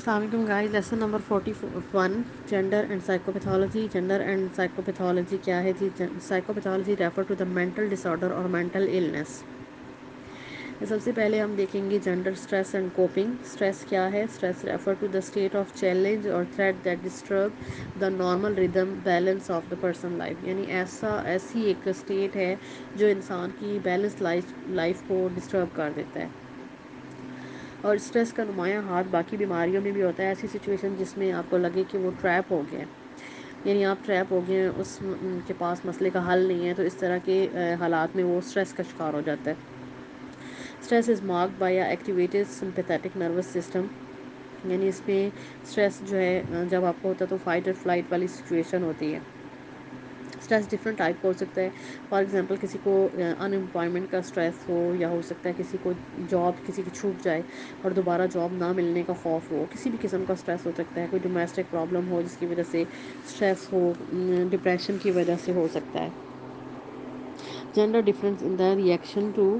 السلام علیکم guys. Lesson number 41 gender and psychopathology. Gender and psychopathology کیا ہے جی؟ Psychopathology refer to the mental disorder اور مینٹل النس. سب سے پہلے ہم دیکھیں گے gender stress and coping. Stress کیا ہے؟ Stress refer to the state of challenge اور threat that disturb the normal rhythm balance of the person life. یعنی ایسی ایک اسٹیٹ ہے جو انسان کی بیلنس لائف کو ڈسٹرب کر دیتا ہے. اور اسٹریس کا نمایاں ہاتھ باقی بیماریوں میں بھی ہوتا ہے. ایسی سچویشن جس میں آپ کو لگے کہ وہ ٹریپ ہو گئے، یعنی آپ ٹریپ ہو گئے ہیں، اس کے پاس مسئلے کا حل نہیں ہے، تو اس طرح کے حالات میں وہ اسٹریس کا شکار ہو جاتا ہے. Stress is marked by activated sympathetic nervous system. یعنی اس میں اسٹریس جو ہے جب آپ کو ہوتا ہے تو فائٹ اور فلائٹ والی سچویشن ہوتی ہے. اسٹریس ڈفرینٹ ٹائپ کا ہو سکتا ہے. فار ایگزامپل کسی کو ان امپلائمنٹ کا اسٹریس ہو، یا ہو سکتا ہے کسی کو جاب کسی کی چھوٹ جائے اور دوبارہ جاب نہ ملنے کا خوف ہو. کسی بھی قسم کا اسٹریس ہو سکتا ہے. کوئی ڈومیسٹک پرابلم ہو جس کی وجہ سے اسٹریس ہو، ڈپریشن کی وجہ سے ہو سکتا ہے. Gender difference in the reaction to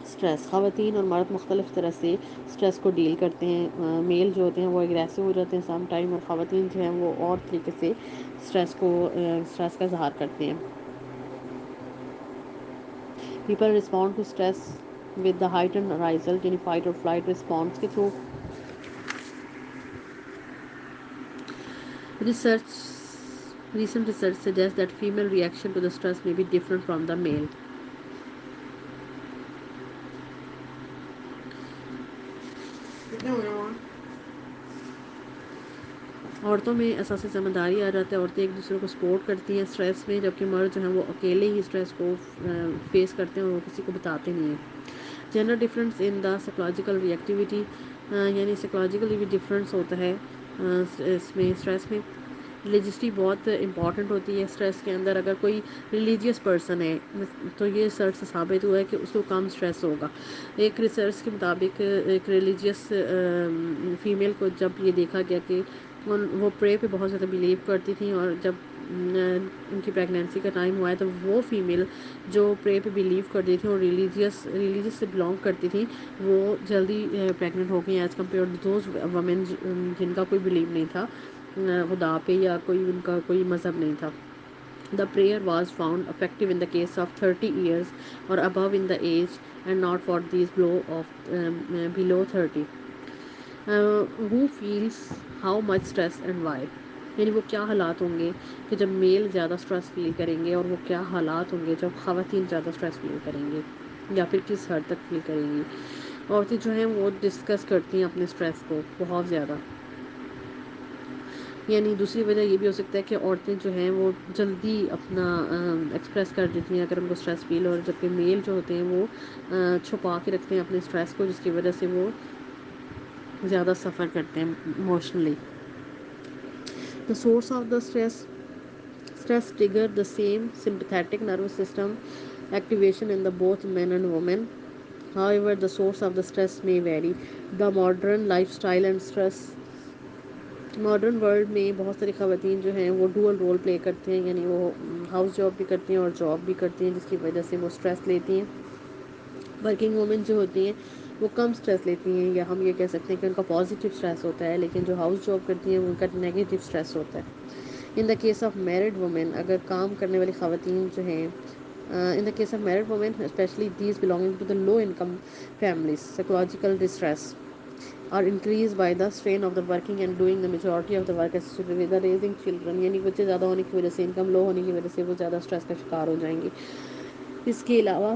stress. خواتین اور مرد مختلف طرح سے اسٹریس کو ڈیل کرتے ہیں. میل جو ہوتے ہیں وہ اگریسو ہو جاتے ہیں سم ٹائم، اور خواتین جو ہیں وہ اور طریقے سے اسٹریس کا اظہار کرتے ہیں. People respond to stress with the heightened ارائی یعنی فائٹ اور فلائٹ رسپانس کے through. Recent research suggests that female reaction to the stress may be different from the male. عورتوں میں اساسی ذمہ داری آ جاتا ہے. عورتیں ایک دوسرے کو سپورٹ کرتی ہیں اسٹریس میں، جبکہ مرد جو ہیں وہ اکیلے ہی اسٹریس کو فیس کرتے ہیں اور وہ کسی کو بتاتے نہیں ہیں. Gender difference in the psychological reactivity. یعنی سائیکولوجیکلی بھی ڈفرینس ہوتا ہے اس میں اسٹریس میں. ریلیجسٹی بہت امپورٹنٹ ہوتی ہے اسٹریس کے اندر. اگر کوئی ریلیجیس پرسن ہے تو یہ ریسرچ سے ثابت ہوا ہے کہ اس کو کم اسٹریس ہوگا. ایک ریسرچ کے مطابق ایک ریلیجیس فیمیل کو جب یہ دیکھا گیا کہ وہ پرے پہ بہت زیادہ بلیو کرتی تھیں، اور جب ان کی پریگنینسی کا ٹائم ہوا ہے تو وہ فیمیل جو پرے پہ بلیو کرتی تھیں اور ریلیجیس سے بلانگ کرتی تھیں، وہ جلدی پریگننٹ ہو گئی as compare to those women جن کا کوئی بلیو نہیں تھا خدا پہ، یا کوئی ان کا کوئی مذہب نہیں تھا. The prayer was found effective in the case of 30 years or above in the age, and not for these below 30. Who feels how much stress and why. یعنی وہ کیا حالات ہوں گے کہ جب میل زیادہ اسٹریس فیل کریں گے، اور وہ کیا حالات ہوں گے جب خواتین زیادہ اسٹریس فیل کریں گے، یا پھر کس حد تک فیل کریں گی. عورتیں جو ہیں وہ ڈسکس کرتی ہیں اپنے اسٹریس کو بہت زیادہ. یعنی دوسری وجہ یہ بھی ہو سکتا ہے کہ عورتیں جو ہیں وہ جلدی اپنا ایکسپریس کر دیتی ہیں اگر ان کو اسٹریس فیل ہو، جبکہ میل جو ہوتے ہیں وہ چھپا کے رکھتے ہیں اپنے اسٹریس کو، جس کی وجہ سے وہ زیادہ سفر کرتے ہیں emotionally. The source of the stress trigger the same sympathetic nervous system activation in the both men and women. However, the source of the stress may vary. The modern lifestyle and stress. Modern world میں بہت ساری خواتین جو ہیں وہ dual role play کرتے ہیں. یعنی وہ ہاؤس جاب بھی کرتی ہیں اور جاب بھی کرتی ہیں، جس کی وجہ سے وہ اسٹریس لیتی ہیں. ورکنگ وومن جو ہوتی ہیں وہ کم اسٹریس لیتی ہیں، یا ہم یہ کہہ سکتے ہیں کہ ان کا پازیٹیو اسٹریس ہوتا ہے، لیکن جو ہاؤس جاب کرتی ہیں ان کا نیگیٹو اسٹریس ہوتا ہے. In the case of married women, اگر کام کرنے والی خواتین جو ہیں in the case of married women, especially these belonging to the low income families, psychological distress are increased by the strain of the working and doing the majority of the work associated with the raising children. یعنی بچے زیادہ ہونے کی وجہ سے، income لو ہونے کی وجہ سے وہ زیادہ اسٹریس کا شکار ہو جائیں گی. اس کے علاوہ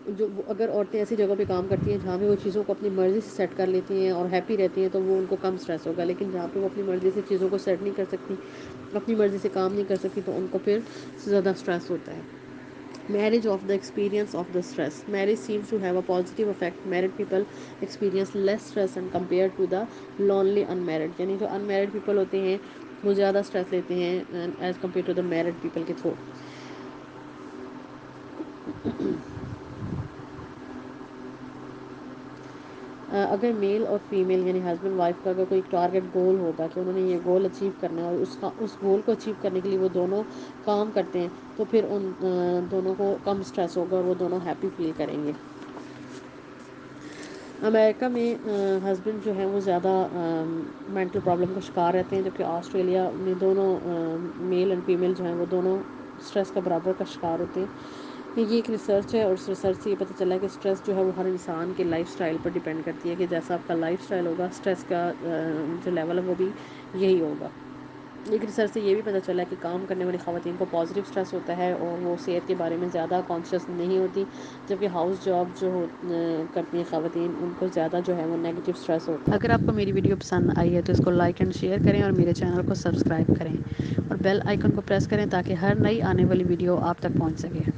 جو اگر عورتیں ایسی جگہ پہ کام کرتی ہیں جہاں پہ وہ چیزوں کو اپنی مرضی سے سیٹ کر لیتی ہیں اور ہیپی رہتی ہیں، تو وہ ان کو کم اسٹریس ہوگا. لیکن جہاں پہ وہ اپنی مرضی سے چیزوں کو سیٹ نہیں کر سکتی، اپنی مرضی سے کام نہیں کر سکتی، تو ان کو پھر زیادہ اسٹریس ہوتا ہے. Marriage of the experience of the stress. Marriage seems to have a positive effect. Married people experience less stress and compared to the lonely unmarried. یعنی جو unmarried people ہوتے ہیں وہ زیادہ اسٹریس لیتے ہیں as compare to the married people کے through. اگر میل اور فیمیل یعنی ہسبینڈ وائف کا اگر کوئی ٹارگیٹ گول ہوگا کہ انہوں نے یہ گول اچیو کرنا ہے، اور اس گول کو اچیو کرنے کے لیے وہ دونوں کام کرتے ہیں، تو پھر ان دونوں کو کم اسٹریس ہوگا اور وہ دونوں ہیپی فیل کریں گے. امریکہ میں ہسبینڈ جو ہیں وہ زیادہ مینٹل پرابلم کا شکار رہتے ہیں، جبکہ آسٹریلیا میں دونوں میل اینڈ فیمیل جو ہیں وہ دونوں اسٹریس کا برابر کا شکار ہوتے ہیں۔ یہ ایک ریسرچ ہے، اور اس ریسرچ سے یہ پتہ چلا ہے کہ اسٹریس جو ہے وہ ہر انسان کے لائف سٹائل پر ڈیپینڈ کرتی ہے، کہ جیسا آپ کا لائف سٹائل ہوگا اسٹریس کا جو لیول ہے وہ بھی یہی ہوگا۔ ایک ریسرچ سے یہ بھی پتہ چلا ہے کہ کام کرنے والی خواتین کو پازیٹیو اسٹریس ہوتا ہے، اور وہ صحت کے بارے میں زیادہ کانشیس نہیں ہوتی، جبکہ ہاؤس جاب جو کرتی ہیں خواتین ان کو زیادہ جو ہے وہ نیگیٹو اسٹریس ہوتا ہے۔ اگر آپ کو میری ویڈیو پسند آئی ہے تو اس کو لائک اینڈ شیئر کریں، اور میرے چینل کو سبسکرائب کریں، اور بیل آئیکن کو پریس کریں تاکہ ہر نئی آنے والی ویڈیو آپ تک پہنچ سکے۔